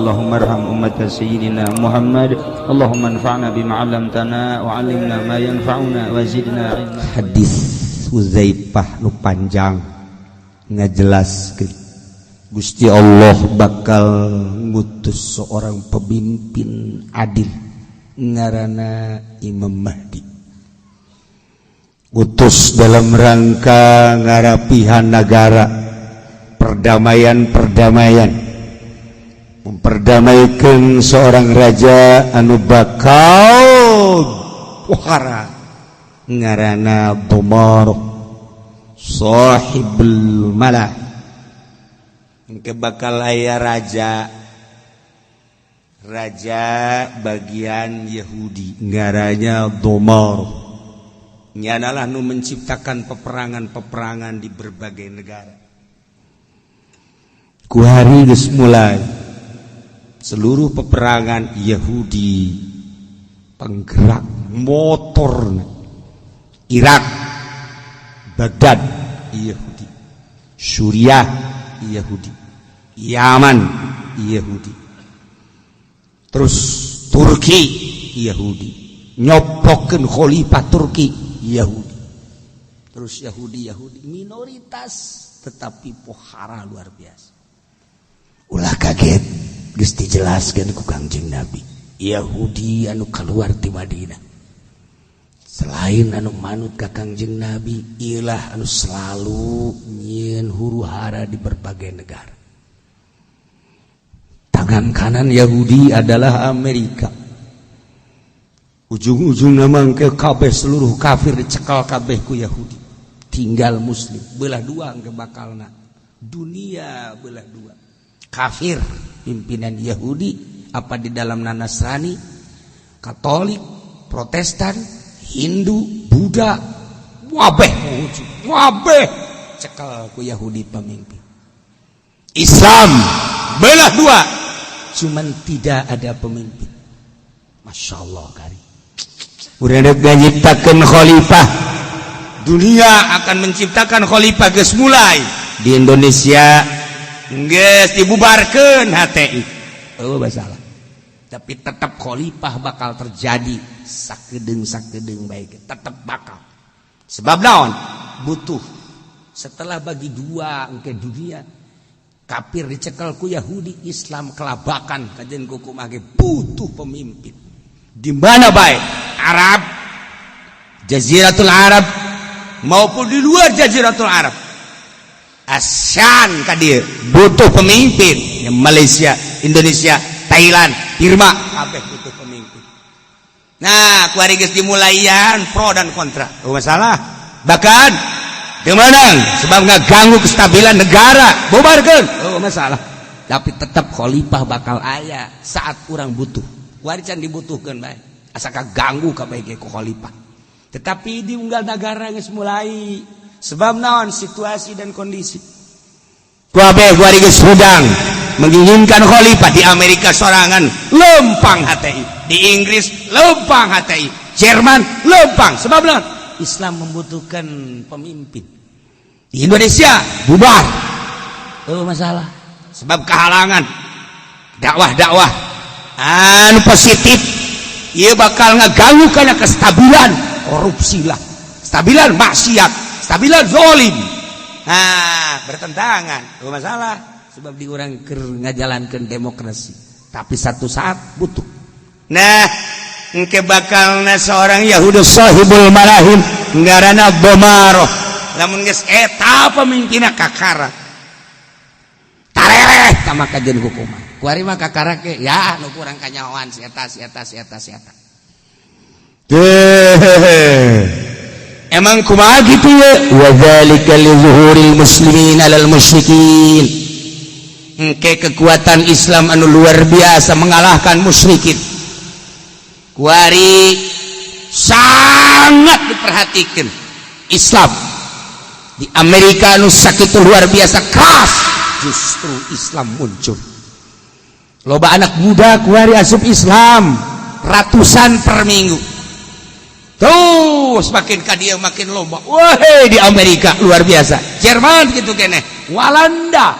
Allahumma arham ummat sayyidina Muhammad. Allahumma anfa'na bima 'allamtana wa 'allimna ma yanfa'una wa zidna ilma. Hadis Hudzaifah nu panjang ngajelaskeun Gusti Allah bakal ngutus seorang pemimpin adil ngaranna Imam Mahdi. Utus dalam rangka ngarapihan negara, perdamaian, memperdamaikan seorang raja anu bakal pohara ngaranna Domar sahibul malah. Engke bakal aya raja bagian Yahudi ngaranna Domar. Nyanalah nu menciptakan peperangan di berbagai negara. Ku hari geus mulai seluruh peperangan Yahudi penggerak motor Irak, Baghdad Yahudi, Suriah Yahudi, Yaman Yahudi, terus Turki Yahudi, nyopokeun khalifah Turki Yahudi, terus Yahudi minoritas tetapi pohara luar biasa. Ulah kaget geus dijelaskeun ku Kangjeng Nabi. Yahudi anu keluar ti Madinah selain anu manut ka Kangjeng Nabi ialah anu selalu nyieun huru-hara di berbagai negara. Tangan kanan Yahudi adalah Amerika. Ujung-ujungna mangke kabeh seluruh kafir dicekal kabeh ku Yahudi. Tinggal muslim belah dua engke bakalna. Dunia belah dua. Kafir pimpinan Yahudi apa di dalam Nasrani, Katolik, Protestan, Hindu, Buddha, wabeh cekal ku Yahudi pemimpin. Islam belah dua, cuman tidak ada pemimpin. Masya Allah kari. Udah menciptakan khalifah, dunia akan menciptakan khalifah geus mulai di Indonesia geus dibubarkeun HTI. Oh masalah. Tapi tetap khalifah bakal terjadi sakedeung baik, tetap bakal. Sebab naon? Butuh setelah bagi dua engke dunia kafir dicekal ku Yahudi, Islam kelabakan kajen kumaha ge butuh pemimpin. Di mana baik? Arab, Jaziratul Arab maupun di luar Jaziratul Arab. ASEAN ka dieu butuh pemimpin. Malaysia, Indonesia, Thailand, Birma kabeh butuh pemimpin. Nah, kuari geus dimulaian pro dan kontra. Oh masalah. Bahkan di mana? Sebab ngaganggu kestabilan negara, bubarkeun. Oh masalah. Tapi tetap khalifah bakal aya saat kurang butuh. Kuari can dibutuhkeun bae. Asa kaganggu ka bae ku khalifah. Tetapi di unggal negara geus mulai. Sebab naon situasi dan kondisi. Kuabe kuari geus hudang menginginkan khalifah. Di Amerika sorangan lempang HTI, di Inggris lempang HTI, Jerman lempang. Sebab naon? Islam membutuhkan pemimpin. Di Indonesia bubar. Oh masalah. Sebab kehalangan dakwah anu positif. Ieu bakal ngaganggu kana kestabilan korupsi lah, stabilan maksiat, stabilan zalim. Nah, bertentangan. Oh masalah. Sebab di urang keur ngajalankeun demokrasi. Tapi satu saat butuh. Nah, engke bakalna seorang Yahudi sahibul malahim ngaranna Domaroh. Lamun geus eta pemimpinna kakara. Tarereh ka makajeun hukuman. Kuari mah kakara ke ya nu kurang kanyawan si eta. Emang kumaha gitu ya? Wa dzalika li zuhuril muslimin 'alal musyrikin. Engke kekuatan Islam anu luar biasa mengalahkan musyrikin. Kuari sangat diperhatikan Islam di Amerika anu sakitu luar biasa keras, justru Islam muncul. Loba anak muda kuari asup Islam ratusan per minggu. Terus makin kadia makin loba. Wah, di Amerika luar biasa. Jerman gitu kene. Walanda.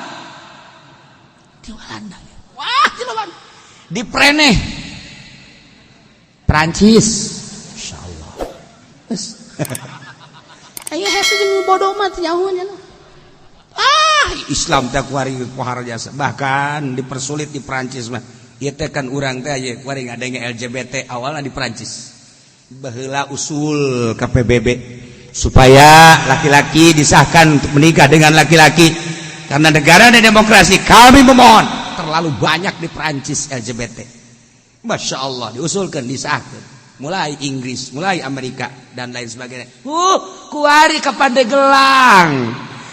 Di Walanda. Wah, di dipreneh Prancis insyaallah aya hese jeung bodoh mah nyahonya Islam teh kuari pohar jasa bahkan dipersulit di Prancis mah ieu teh kan urang teh aya kuari ngadenge LGBT awalna di Prancis baheula usul ka PBB supaya laki-laki disahkan untuk menikah dengan laki-laki karena negara dan demokrasi. Kami memohon terlalu banyak di Prancis LGBT. Masya Allah diusulkan disahkan mulai Inggris mulai Amerika dan lain sebagainya. Kuari ke Pandegelang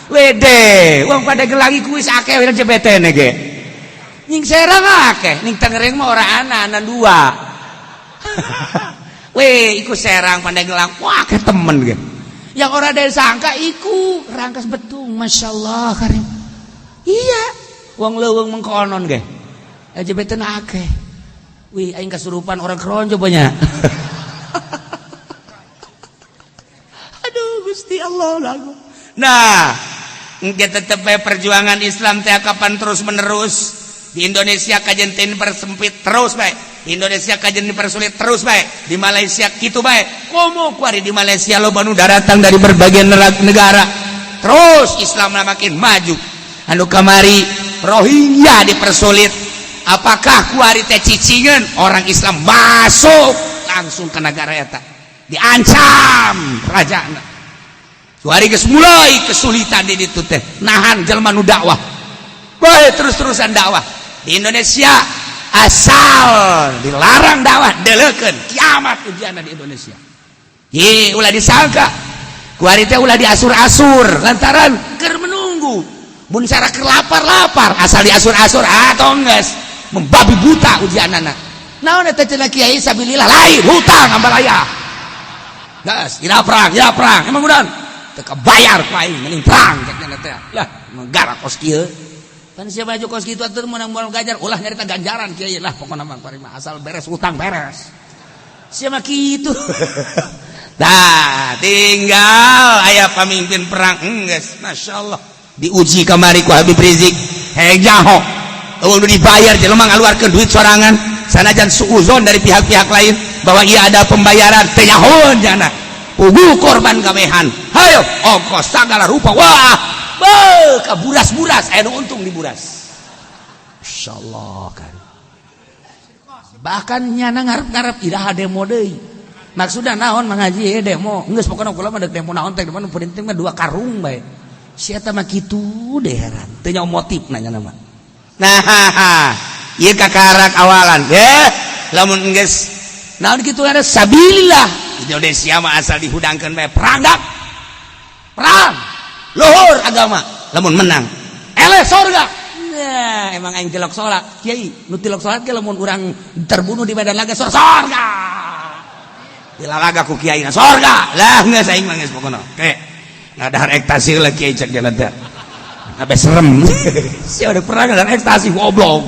wede uang Pandegelang kuis akeh LGBT nege nying serang akeh ning Tangerang mah orang anak dua weh ikut Serang Pandeglang wah ke temen gitu yang orang dari sangka ikut rangkas betung Masya Allah karim iya uang leweng mengkonon ge LGBT na akeh wih aing kesurupan orang keronjo banyak aduh Gusti Allah lagu nah kita tetep perjuangan Islam teh kapan terus menerus di Indonesia kajian dipersempit terus baik di Indonesia kajian dipersulit terus baik di Malaysia gitu baik komo kuari di Malaysia lo banu datang dari berbagai negara terus Islam makin maju anu kamari Rohingya dipersulit apakah kuari teh cicingan orang Islam masuk langsung ke negara eta diancam rajana kuari geus mulai kesulitan di ditu teh nahan jelema nu dakwah bae terus-terusan dakwah di Indonesia asal dilarang dakwah deleukeun kiamat ujianna di Indonesia ye ulah disangka kuari teh ulah diasur-asur lantaran keur menunggu mun cara keur lapar asal diasur-asur atau geus membabi buta ujianana naon eta cenah kiai sabilillah lain hutang ambalaya geus ira perang emang udah teu kabayar ku aing mending perang cenah teh lah negara kos kieu kan siapa aja kos gitu atur menang gajar ulah nyarita ganjaran kieu lah pokona mah parima asal beres utang beres siapa gitu nah tinggal aya pamimpin perang geus masyaallah diuji kamari ku Habib Rizik heng nyaho eueuh dibayar jelema ngaluarkeun duit sorangan sanajan suuzon dari pihak-pihak lain bahwa ia ada pembayaran teh nyahoon jana pugu korban gawehan hayo ongkos segala rupa wah buras-buras aya untung di buras insyaallah kan bahkan nyana ngarep-ngarep iraha demo deui maksudna naon mengaji demo geus pokona kula mah demo naon teh depan penting mah 2 karung bae sia eta mah kitu deh heran teu nya motif nanya nama nah ieu kakarak awalan lamun geus naon kitu ada sabilillah Indonesia mah asal dihudangkeun bae perang luhur agama lamun menang eleh surga nah emang aing tilok salat kiai nu tilok salat ge lamun urang terbunuh di medan laga surga dilalaga ku kiai na surga lah geus aing mah geus pokona oke ngadahar ekstasi lah kiai cek jalan teh abe serem sia udah pernah ngadahar ekstasi goblok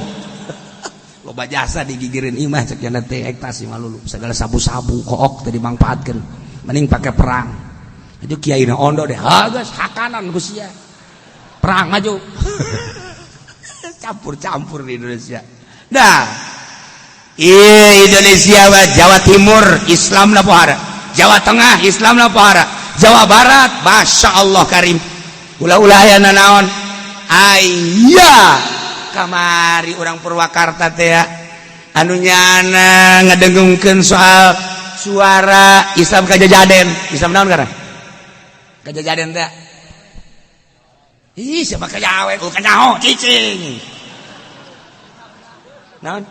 loba jasa digigireun imah cek jalan teh ekstasi mah lulu segala sabu-sabu kook teh dimangpaatkeun mending pake perang itu kiai na ondo deh geus hakanan ku sia perang maju campur-campur di Indonesia nah Indonesia Jawa Timur Islam na pohara Jawa Tengah Islam na pohara Jawa Barat Masya Allah karim ulah-ulah aya naon aya kamari orang Purwakarta teh anu nyana ngadengungkeun soal suara Islam kajajaden Islam naon karena kajajaden teh ih siapa kajawe bukan nyaho cicing naon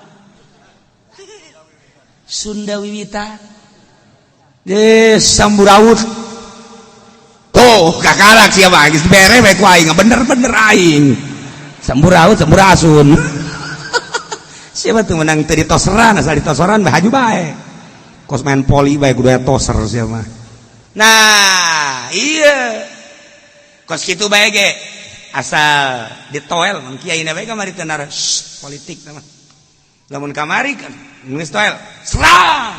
Sunda Wiwitan Samburaut tuh kakarak siapa geus bere bae ku aing bener-bener aing Samburaut Samburasun siapa tuh menang teu ditoseran asal ditoseran bae haju bae kos main poli bae kudu aya toser siapa nah iya kos kitu bae ge asal ditoel mun kiaina bae kamari teu nara politik mah lamun kamari kan geus toel serang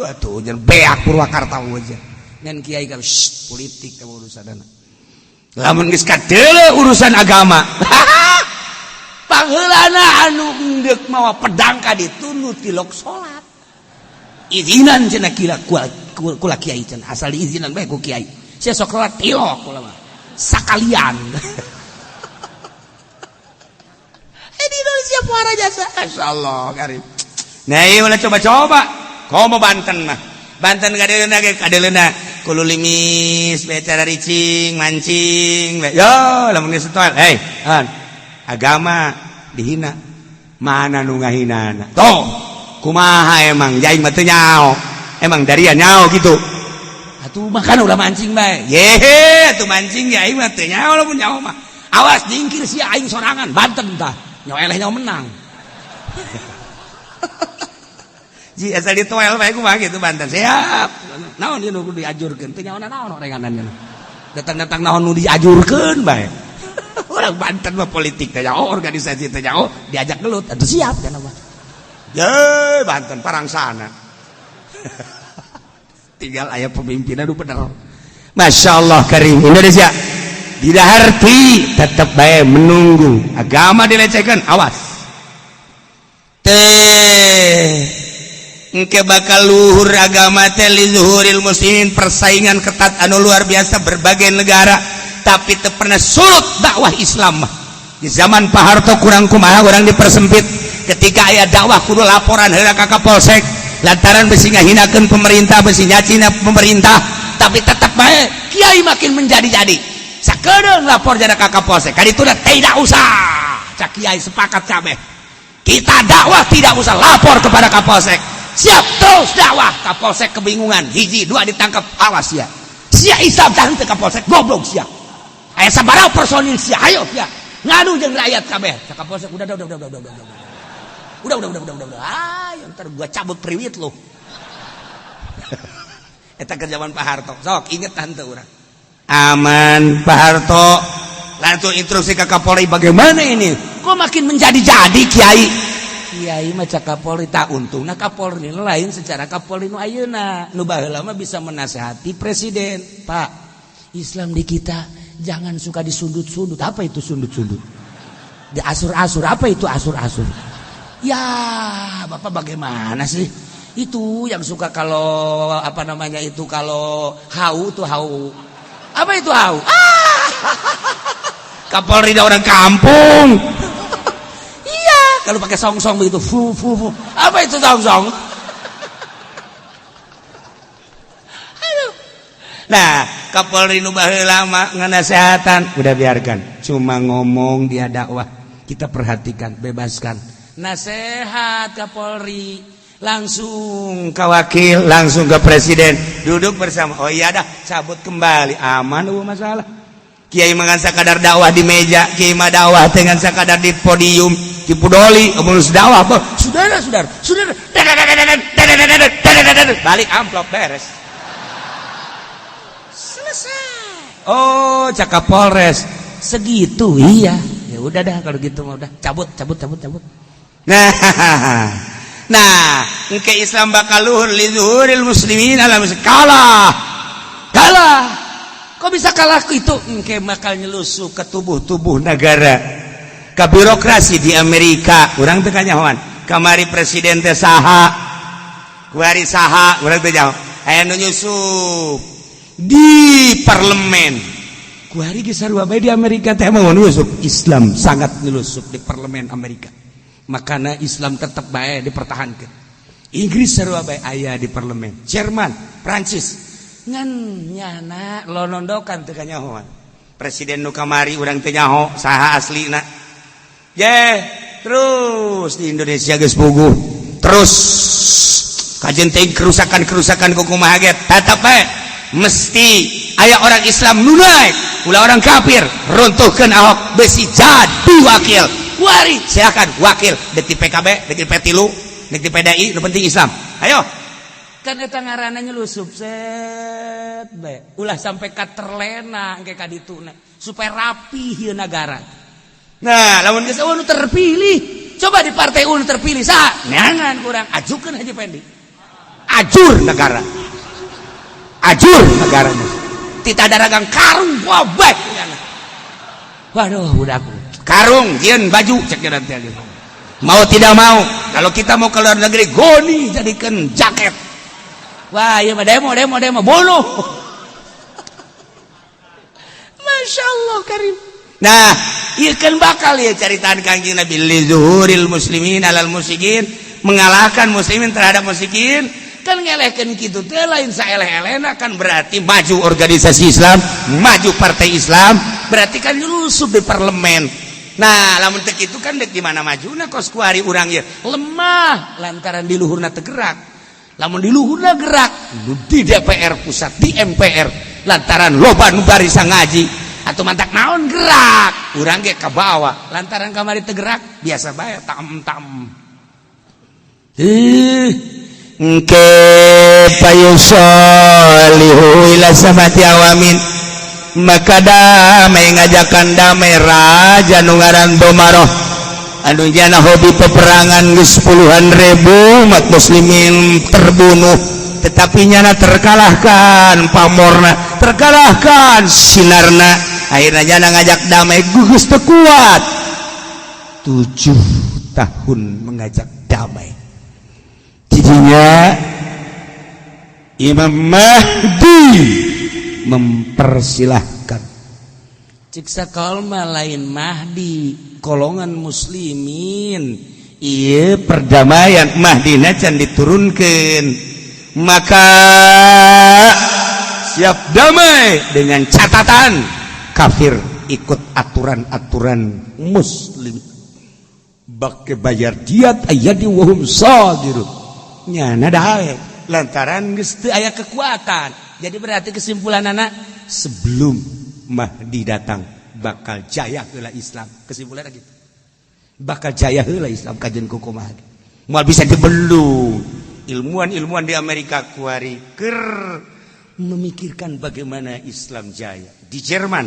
atuh jeung beak Purwakarta aja ngan kiai ka politik ka urusanna lamun geus kadeuleu urusan agama baheulana anu endek mawa pedang ka ditu nu tilok salat izinan cenah kula kiai cenah asal diizinan bae ku kiai sia sok salat tilok kula mah sakalian di Indonesia puara jasa masyaallah karim nah ieu ulah coba-coba komo Banten mah Banten kadeleuna kulo limis becara ricing mancing yo lamun geus toel agama dihina mana nu ngahinana toh kumaha emang jaing mah teu nyao emang darian nyao gitu atuh makan ulah mancing bae ye atuh mancing ya aing mah teu nyao lamun nyao mah awas nyingkir sia aing sorangan Banten tah nyao eleh nyao menang ji asal ditoel bae kumaha kitu Banten siap naon ieu nu diajurkeun teu nyaona naon renganan datang-datang naon nu diajurkeun bae orang Banten mah politik teh organisasi teh diajak gelut atuh siap kana mah ye Banten parangsana tinggal aya pemimpinna nu bener masyaallah karim Indonesia didaharti tetep bae menunggu agama dilecehkeun awas teh engke bakal luhur agama teh li zuhuril muslimin persaingan ketat anu luar biasa berbagai negara tapi teu pernah surut dakwah Islam di zaman Pak Harto kurang kumaha urang dipersempit ketika aya dakwah kudu laporan heula ka Kapolsek lantaran besi ngahinakeun pemerintah besi nyacina pemerintah tapi tetap bae kiai makin menjadi-jadi sakedeung lapor jana ka Kapolsek kadituna tidak usah cak kiai sepakat kabeh kita dakwah tidak usah lapor kepada Kapolsek siap terus dakwah Kapolsek kebingungan hiji dua ditangkap awas ya sia Islam tah teu Kapolsek goblok sia aya sabaraha personil sia ayo sia ngadu jeung rakyat kabeh cak Kapolsek udah ayo ntar gua cabut priwit lu eta ke zaman Pak Harto sok inget tante urang aman Pak Harto langsung instruksi ke Kapolri bagaimana ini kok makin menjadi-jadi kiai mah cak Kapolri tak untung nah Kapolri lain secara Kapolri nu ayeuna nu baheula mah bisa menasehati presiden Pak Islam di kita jangan suka disundut-sundut apa itu sundut-sundut diasur-asur apa itu asur-asur ya Bapak bagaimana sih itu yang suka kalau apa namanya itu kalau hau tuh hau apa itu hau Kapolri dah orang kampung iya kalau pakai song-song begitu fu apa itu song-song nah Kapolri nu baheula mah nganasehatan udah biarkan cuma ngomong dia dakwah kita perhatikan bebaskan nasehat Kapolri langsung ke wakil langsung ke presiden duduk bersama oh iya dah cabut kembali aman masalah kiai mangan sakadar dakwah di meja kiai mah dakwah dengan sakadar di podium di pudoli mulus dakwah sudah balik amplop beres selesai oh cakap Polres segitu iya ya udah dah kalau gitu mah udah cabut nah engke Islam bakal luhur li zuhuril muslimin alam kalah kok bisa kalah itu engke bakal nyelusup ke tubuh negara ke birokrasi di Amerika urang teu kanyahoan kamari presiden teh saha kuari saha urang teu nyaho aya nu nyusup di parlemen kuari ge sarua bae di Amerika teh mah nyusup Islam sangat nyelusup di parlemen Amerika makana Islam tetap bae dipertahankan Inggris sarua bae aya di parlemen Jerman Prancis ngan nyana lonondokan teu kanyahoan presiden nu kamari urang teu nyaho saha aslina terus di Indonesia geus puguh terus kajen teh kerusakan kumaha ge tetep bae mesti aya orang Islam nu naik ulah orang kafir runtuhkeun Ahok besi jadi wakil kuari silakan wakil dek di PKB dek di P3 dek di PDI nu penting Islam ayo kan eta ngaranna nyelusup set bae ulah sampai ka terlena engke ka dituna supaya rapi ieu negara nah lamun geus nu terpilih coba di partai nu terpilih saha neangan kurang ajukeun Haji Pendi ajur negaranya tita daragang karung baik waduh budakku karung jieun baju cek nanti gitu. Mau tidak mau kalau kita mau ke luar negeri goni jadikan jaket. Wah iya mah demo buluh. Masya Allah karim. Nah iya kan bakal ya caritaan kangjeng Nabi li zuhuril muslimin alal musyrikin, mengalahkan muslimin terhadap musyrikin. Kan ngelehkeun kitu teh lain saeleh-elehna kan berarti maju organisasi Islam, maju partai Islam, berarti kan nyulusup di parlemen. Nah lamun teu kitu kan dek di mana majuna kos kuari urang ieu lemah lantaran di luhurna teu gerak. Lamun di luhurna gerak di DPR pusat, di MPR lantaran loba nu barisa ngaji atau mantak naon gerak, urang ge ka bawah lantaran kamari teu gerak biasa bae tam-tam. Engke payusolihu ila samati awamin, maka damai ngajakan damai raja nu ngaran Domaroh anu jana hobi peperangan geus puluhan ribu umat muslimin terbunuh, tetapi nyana terkalahkan pamorna, terkalahkan sinarna, akhirnya jana ngajak damai gugus teu kuat. 7 tahun mengajak damai. Jadinya Imam Mahdi mempersilahkan cik sakolma lain Mahdi golongan muslimin iya perdamaian Mahdina can diturunkan, maka siap damai dengan catatan kafir ikut aturan-aturan muslim bak bayar diat ayadi wahum sadirun nyana dae lantaran geus teu aya kekuatan. Jadi berarti kesimpulan anak sebelum Mahdi datang bakal jaya heula Islam. Kesimpulanna gitu. Bakal jaya heula Islam kajen kumaha. Moal bisa dibelu. Ilmuwan-ilmuwan di Amerika kuari keur memikirkan bagaimana Islam jaya. Di Jerman,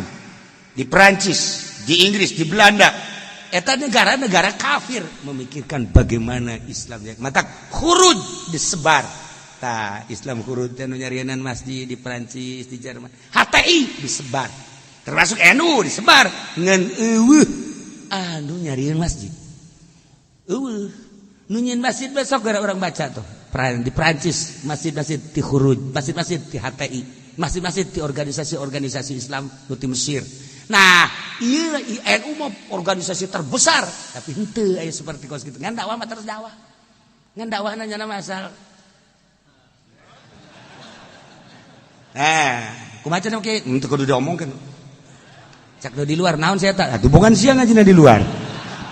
di Prancis, di Inggris, di Belanda, eta negara-negara kafir memikirkan bagaimana Islam jaya. Mata khuruj disebar. Tah Islam khuruj anu nyarienan masjid di Prancis, di Jerman. HTI disebar. Termasuk NU disebar ngan eueuh anu nyarieun masjid. Eueuh nu nyieun masjid besok gara orang baca tuh. Di Prancis masjid-masjid di khuruj, masjid-masjid di HTI, masjid-masjid di organisasi-organisasi Islam di Mesir. Nah, iya NU mah organisasi terbesar, tapi henteu aya seperti kos kitu. Ngan dakwah mah terus dakwah. Ngan dakwahna nyana masal. Kumaha cenah oke, teu kudu diomongkeun. Cak di luar naon saya tak? Atuh bukan siang ngajina di luar.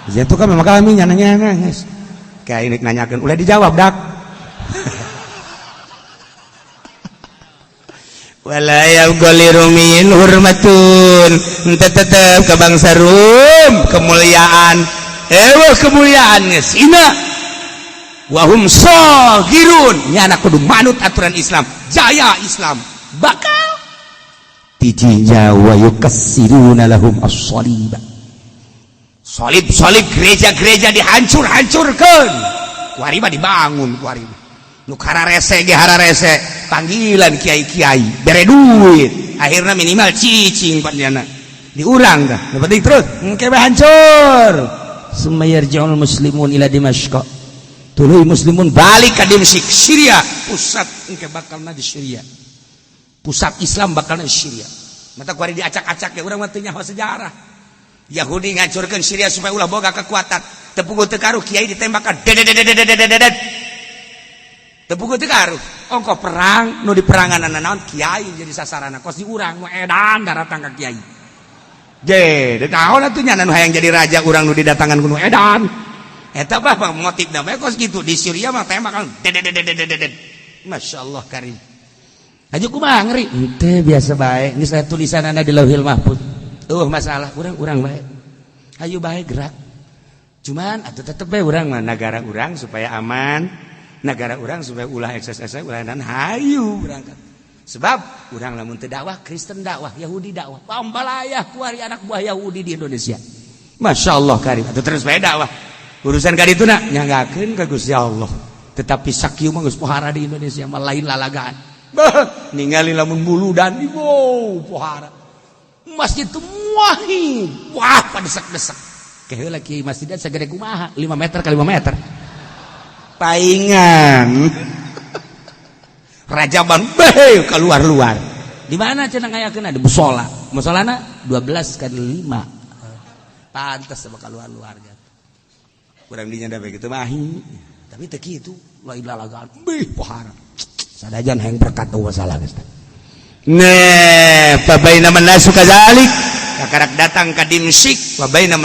Saya tuh kan memang kami nyana-nyana, guys. Kayak ini nanyakeun, ulah dijawab dak. Wala yaqaliru min hurmatun, tetep ka bangsa Rum kemuliaan. Kemuliaan geus ina. Wa hum saghirun, nyana kudu manut aturan Islam, jaya Islam. Bakal tijinya wa yukassiruna lahum as-salib. Salib gereja-gereja dihancur-hancurkeun. Kuari mah dibangun kuari. Nu kararese ge hararese, panggilan kiai-kiai, bere duit, akhirna minimal cicing panjana. Diurang dah. Nu penting terus, engke bae hancur. Sumayarjul muslimun ila Dimashq. Tuluy muslimun balik ka Dimashq, Syria, pusat engke bakalna di Syria. Pusat Islam bakalna di Syria. Mata kuari diacak-acak ya urang mah teu nyaho sejarah. Yahudi ngancurkeun Syria supaya ulah boga kekuatan. Tepukul teu karuh kiai ditembakan. Dedet. Tepukul teu karuh. Ongko perang nu diperanganana naon kiai jadi sasaranna. Kos diurang nu edan daratang ka kiai. Dedet naon atuh nya nu hayang jadi raja urang nu didatangan ku nu edan. Eta apa motifna bae kos kitu di Syria mah tembakan. Dedet. Masyaallah karim. Aja kumaha ngeri? Henteu biasa bae. Geus aya tulisanana di Lauhil Mahfuz. Masalah urang bae. Hayu bae gerak. Cuman atuh tetep bae urang mah negara urang supaya aman, negara urang supaya ulah ekses-ekses ulah dan hayu berangkat. Sebab urang lamun teu dakwah Kristen dakwah, Yahudi dakwah. Pambalayah kuari anak buah Yahudi di Indonesia. Masyaallah karim. Atuh terus bae dakwah. Urusan ka dituna nyanggakeun ka Gusti Allah. Tetapi sakieu mah geus pohara di Indonesia mah lain lalagaan. Ningali lamun buludan pohara masjid itu wah padesak-desak Kayak lagi masjidnya segede kumaha 5 meter kali 5 meter paingan rajaban beh keluar di mana cenah ngayakeun di musolana 12 kali 5 pantes sama keluar kurang dinya da begitu mah tapi teu kitu lain lalagaan beh pohara sadajan hayang berkat masalah geus nah fa baina man nasu kadzalik kakarak datang ka dimsyik wa baina